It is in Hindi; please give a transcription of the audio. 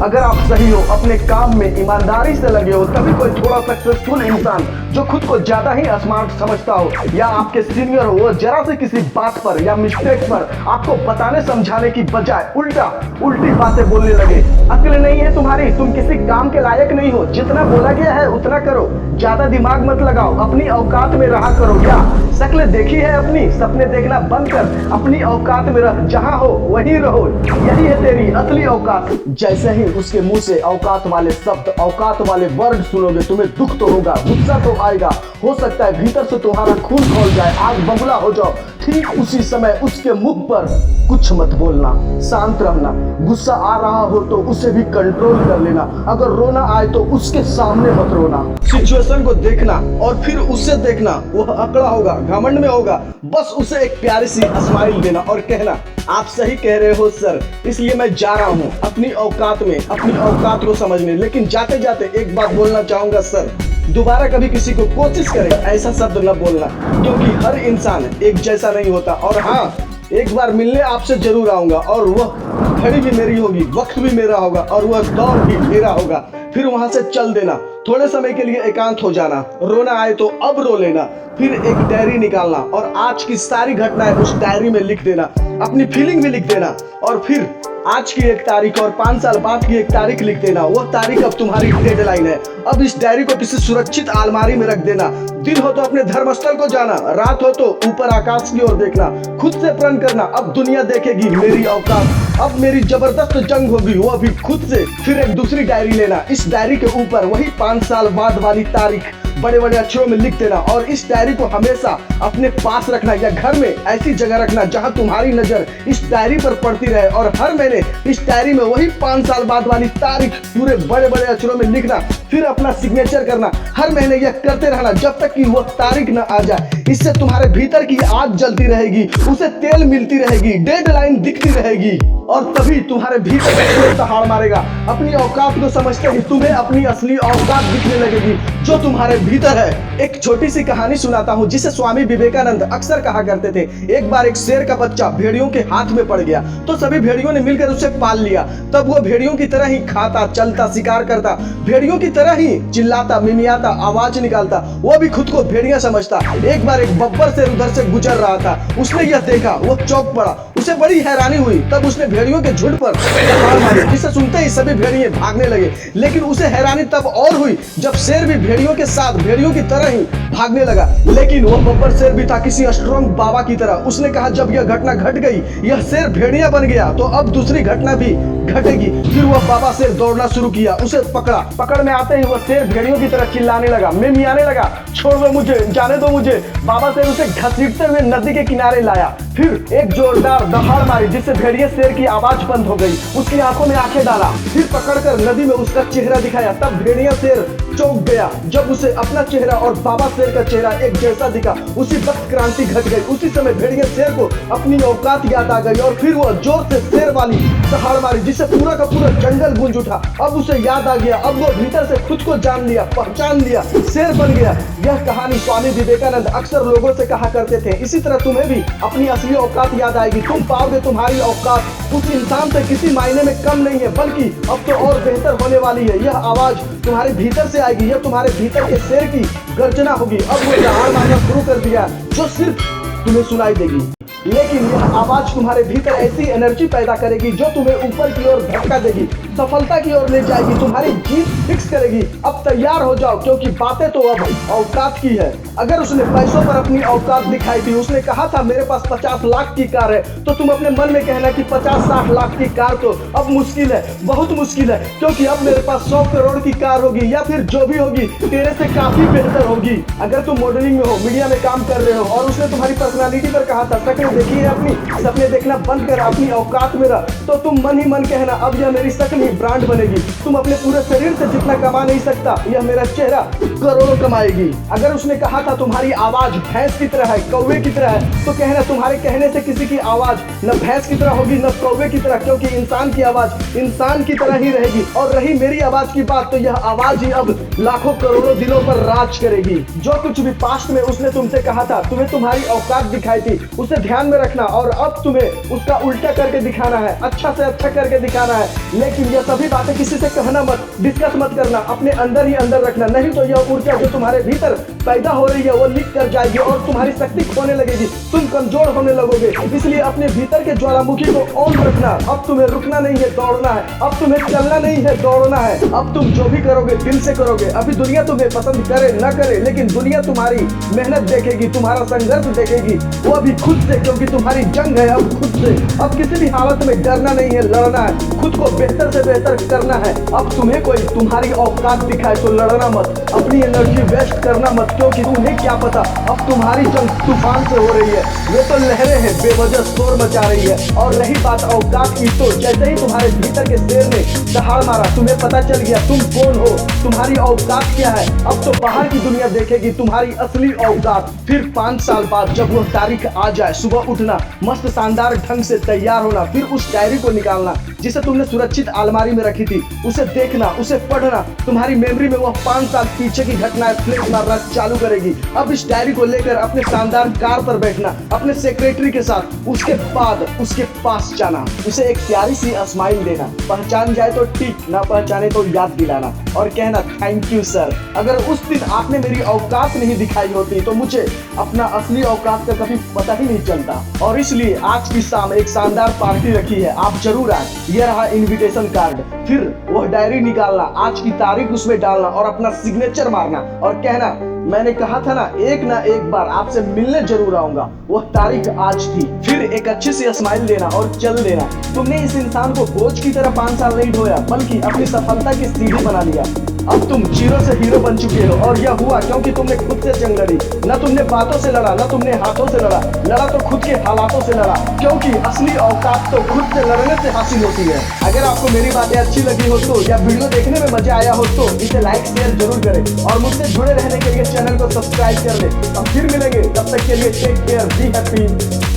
अगर आप सही हो, अपने काम में ईमानदारी से लगे हो, तभी कोई थोड़ा सक्सेसफुल इंसान जो खुद को ज्यादा ही स्मार्ट समझता हो या आपके सीनियर हो, वो जरा से किसी बात पर या मिस्टेक पर आपको बताने समझाने की बजाय उल्टी बातें बोलने लगे। अक्ल नहीं है तुम्हारी, तुम किसी काम के लायक नहीं हो। जितना बोला गया है उतना करो, ज्यादा दिमाग मत लगाओ, अपनी औकात में रहा करो। क्या शक्ल देखी है अपनी, सपने देखना बंद कर, अपनी औकात में रह, जहां हो वहीं रहो, यही है तेरी असली औकात। जैसे ही उसके मुंह से औकात वाले शब्द, औकात वाले वर्ड सुनोगे, तुम्हें दुख तो होगा, गुस्सा तो आएगा, हो सकता है भीतर से तुम्हारा खून खौल जाए, आग बबूला हो जाओ। ठीक उसी समय उसके मुख पर कुछ मत बोलना, शांत रहना। गुस्सा आ रहा हो तो उसे भी कंट्रोल कर लेना, अगर रोना आए तो उसके सामने मत रोना। सिचुएशन को देखना और फिर उससे देखना, वह अकड़ा होगा, घमंड में होगा, बस उसे एक प्यारी सी स्माइल देना और कहना, आप सही कह रहे हो सर, इसलिए मैं जा रहा हूँ अपनी औकात में, अपनी औकात को समझने। लेकिन जाते जाते एक बात बोलना चाहूंगा सर, दोबारा कभी किसी को कोशिश करे ऐसा शब्द न बोलना, क्योंकि हर इंसान एक जैसा नहीं होता। और हाँ, एक बार मिलने आपसे जरूर आऊंगा और वह घड़ी भी मेरी होगी, वक्त भी मेरा होगा और वह दौर भी मेरा होगा। फिर वहां से चल देना, थोड़े समय के लिए एकांत हो जाना, रोना आए तो अब रो लेना, फिर एक डायरी निकालना और आज की सारी घटनाएं उस डायरी में लिख देना, अपनी फीलिंग भी लिख देना और फिर आज की एक तारीख और 5 साल बाद की एक तारीख लिख देना। वो तारीख अब तुम्हारी डेडलाइन है। अब इस डायरी को किसी सुरक्षित अलमारी में रख देना। दिन हो तो अपने धर्मस्थल को जाना, रात हो तो ऊपर आकाश की ओर देखना, खुद से प्रण करना, अब दुनिया देखेगी मेरी औकात, अब मेरी जबरदस्त जंग होगी, वो भी खुद से। फिर एक दूसरी डायरी लेना, इस डायरी के ऊपर वही 5 साल बाद वाली तारीख बड़े बड़े अक्षरों में लिख देना और इस डायरी को हमेशा अपने पास रखना या घर में ऐसी जगह रखना जहां तुम्हारी नजर इस डायरी पर पड़ती रहे। और हर महीने इस डायरी में वही 5 साल बाद वाली तारीख पूरे बड़े बड़े अक्षरों में लिखना, फिर अपना सिग्नेचर करना। हर महीने यह करते रहना जब तक कि वह तारीख न आ जाए। इससे तुम्हारे भीतर की आग जलती रहेगी, उसे तेल मिलती रहेगी, डेडलाइन दिखती रहेगी और तभी तुम्हारे भीतर दहाड़ मारेगा। अपनी औकात को समझते ही तुम्हें अपनी असली औकात दिखने लगेगी जो तुम्हारे भीतर है। एक छोटी सी कहानी सुनाता हूँ जिसे स्वामी विवेकानंद अक्सर कहा करते थे। एक बार एक शेर का बच्चा भेड़ियों के हाथ में पड़ गया तो सभी भेड़ियों ने मिलकर उसे पाल लिया। तब वो भेड़ियों की तरह ही खाता, चलता, शिकार करता, भेड़ियों की तरह ही चिल्लाता, मिमियाता, आवाज निकालता, वो भी खुद को भेड़िया समझता। एक बार एक बब्बर शेर उधर से गुजर रहा था, उसने यह देखा, वो चौंक पड़ा, उसे बड़ी हैरानी हुई। तब उसने भेड़ियों के झुंड पर दहाड़ मारी, जिसे सुनते ही सभी भेड़िए भागने लगे। लेकिन उसे हैरानी तब और हुई जब शेर भी भेड़ियों के साथ भेड़ियों की तरह ही भागने लगा। लेकिन वह बब्बर शेर भी था किसी स्ट्रॉन्ग बाबा की तरह। उसने कहा, जब यह घटना घट गई, यह शेर भेड़िया बन गया, तो अब दूसरी घटना भी घटेगी। फिर वह बाबा शेर दौड़ना शुरू किया, उसे पकड़ में आते ही वह शेर भेड़ियों की तरह चिल्लाने लगा, मिमियाने लगा, छोड़ दो मुझे, जाने दो मुझे। बाबा शेर उसे घसीटते हुए नदी के किनारे लाया, फिर एक जोरदार दहाड़ मारी जिससे भेड़िए शेर की आवाज बंद हो गई। उसकी आंखों में आंखें डाला, फिर पकड़कर नदी में उसका चेहरा दिखाया। तब भेड़िया शेर चौंक गया जब उसे अपना चेहरा और बाबा शेर का चेहरा एक जैसा दिखा। उसी वक्त क्रांति घट गई। उसी समय भेड़िया शेर को अपनी औकात याद आ गई और फिर वह जोर से शेर वाली दहाड़ मारी जिससे पूरा का पूरा जंगल गूंज उठा। अब उसे याद आ गया, अब वो भीतर से खुद को जान लिया, पहचान लिया, शेर बन गया। यह कहानी स्वामी विवेकानंद अक्सर लोगों से कहा करते थे। इसी तरह तुम्हें भी अपनी असली औकात याद आएगी। तुम पाओगे तुम्हारी औकात उस इंसान से किसी मायने में कम नहीं है, बल्कि अब तो और बेहतर होने वाली है। यह आवाज तुम्हारे भीतर से आएगी, यह तुम्हारे भीतर के शेर की गर्जना होगी। अब वो दहाड़ मारना शुरू कर दिया जो सिर्फ तुम्हें सुनाई देगी, लेकिन यह आवाज तुम्हारे भीतर ऐसी एनर्जी पैदा करेगी जो तुम्हें ऊपर की ओर धक्का देगी, सफलता की ओर ले जाएगी, तुम्हारी जीत फिक्स करेगी। अब तैयार हो जाओ, क्योंकि बातें तो अब औकात की है। अगर उसने पैसों पर अपनी औकात दिखाई थी, उसने कहा था मेरे पास 50 लाख की कार है, तो तुम अपने मन में कहना कि 50-60 लाख की कार तो अब मुश्किल है, बहुत मुश्किल है, क्योंकि अब मेरे पास 100 करोड़ की कार होगी या फिर जो भी होगी तेरे से काफी बेहतर होगी। अगर तुम मॉडलिंग में हो, मीडिया में काम कर रहे हो और उसने तुम्हारी पर्सनालिटी पर कहा था शक्ल देखी है अपनी, सपने देखना बंद कर, अपनी औकात में रह, तो तुम मन ही मन कहना अब यह मेरी शक्ल ही ब्रांड बनेगी। तुम अपने पूरे शरीर से जितना कमा नहीं सकता, यह मेरा चेहरा करोड़ों कमाएगी। अगर उसने कहा था तुम्हारी आवाज भैंस की तरह है, कौवे की तरह है, तो कहना तुम्हारे कहने से किसी की आवाज न भैंस की तरह होगी न कौवे की तरह, क्योंकि इंसान की आवाज इंसान की तरह ही रहेगी। और रही मेरी आवाज की बात, तो यह आवाज ही अब लाखों करोड़ों दिलों पर राज करेगी। जो कुछ भी पास्ट में उसने तुमसे कहा था, तुम्हें तुम्हारी औकात दिखाई थी, उसे ध्यान में रखना और अब तुम्हें उसका उल्टा करके दिखाना है, अच्छा से अच्छा करके दिखाना है। लेकिन ये सभी बातें किसी से कहना मत, डिस्कस मत करना, अपने अंदर ही अंदर रखना, नहीं तो यह ऊर्जा जो तुम्हारे भीतर पैदा हो रही है वो लीक कर जाएगी और तुम्हारी शक्ति खोने लगेगी, तुम कमजोर होने लगोगे। इसलिए अपने भीतर के ज्वालामुखी को ऑन रखना। अब तुम्हें रुकना नहीं है, दौड़ना है। अब तुम्हें चलना नहीं है, दौड़ना है। अब तुम जो भी करोगे दिल से करोगे। अभी दुनिया तुम्हें पसंद करे न करे, लेकिन दुनिया तुम्हारी मेहनत देखेगी, तुम्हारा संघर्ष देखेगी, वो भी खुद से, क्योंकि तुम्हारी जंग है अब खुद से। अब किसी भी हालत में डरना नहीं है, लड़ना है, खुद को बेहतर से बेहतर करना है। अब तुम्हें कोई तुम्हारी औकात दिखाए तो लड़ना मत, अपनी एनर्जी वेस्ट करना मत, क्योंकि तुम्हें क्या पता अब तुम्हारी जंग तूफान से हो रही है। ये तो लहरें हैं, बेवजह शोर मचा रही है। और रही बात औकात की, तो जैसे ही तुम्हारे भीतर के शेर ने दहाड़ मारा, तुम्हें पता चल गया तुम कौन हो, तुम्हारी औकात क्या है। अब तो बाहर की दुनिया देखेगी तुम्हारी असली औकात। फिर 5 साल बाद जब वह तारीख आ जाए, सुबह उठना, मस्त शानदार ढंग से तैयार होना, फिर उस डायरी को निकालना जिसे तुमने सुरक्षित अलमारी में रखी थी, उसे देखना, उसे पढ़ना। तुम्हारी मेमोरी में वह 5 साल पीछे की घटनाएं फ्लैश मारना चालू करेगी। अब इस डायरी को लेकर अपने शानदार कार पर बैठना, अपने सेक्रेटरी के साथ, उसके बाद उसके पास जाना, उसे एक प्यारी सी स्माइल देना, पहचान जाए तो ठीक, ना पहचाने तो याद दिलाना और कहना थैंक यू सर। अगर उस दिन आपने मेरी औकात नहीं दिखाई होती तो मुझे अपना असली औकात का कभी पता ही नहीं चलता। और इसलिए आज की शाम एक शानदार पार्टी रखी है, आप जरूर आए। यह रहा इनविटेशन कार्ड। फिर वह डायरी निकालना, आज की तारीख उसमें डालना और अपना सिग्नेचर मारना और कहना मैंने कहा था ना एक बार आपसे मिलने जरूर आऊंगा। वह तारीख आज थी। फिर एक अच्छी सी स्माइल देना और चल देना। तुमने इस इंसान को बोझ की तरह 5 साल नहीं ढोया, बल्कि अपनी सफलता की सीढ़ी बना लिया। अब तुम जीरो से हीरो बन चुके हो और यह हुआ क्योंकि तुमने खुद से जंग लड़ी। न तुमने बातों से लड़ा, न तुमने हाथों से लड़ा, लड़ा तो खुद के हालातों से लड़ा, क्योंकि असली औकात तो खुद से लड़ने से हासिल होती है। अगर आपको मेरी बातें अच्छी लगी हो तो, या वीडियो देखने में मजा आया हो तो इसे लाइक शेयर जरूर करें और मुझसे जुड़े रहने के लिए चैनल को सब्सक्राइब कर ले। अब फिर मिलेंगे, तब तक के लिए टेक केयर, बी हैप्पी।